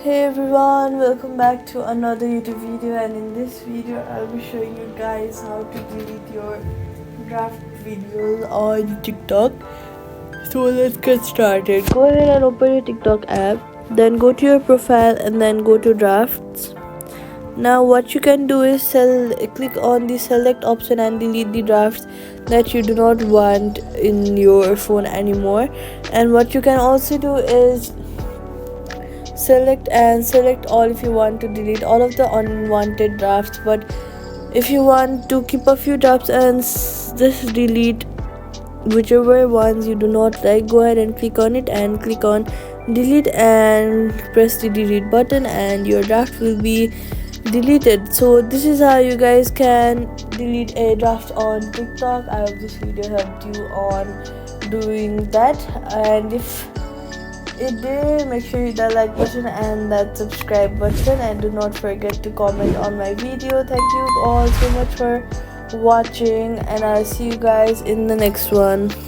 Hey everyone, welcome back to another YouTube video, and in this video I'll be showing you guys how to delete your draft videos on TikTok. So let's get started. Go ahead and open your TikTok app, then go to your profile and then go to drafts. Now what you can do is click on the select option and delete the drafts that you do not want in your phone anymore. And what you can also do is select all if you want to delete all of the unwanted drafts, but if you want to keep a few drafts and just delete whichever ones you do not like, go ahead and click on it and click on delete and press the delete button and your draft will be deleted. So this is how you guys can delete a draft on TikTok. I hope this video helped you on doing that, and if it did, make sure you hit that like button and that subscribe button, and do not forget to comment on my video. Thank you all so much for watching, and I'll see you guys in the next one.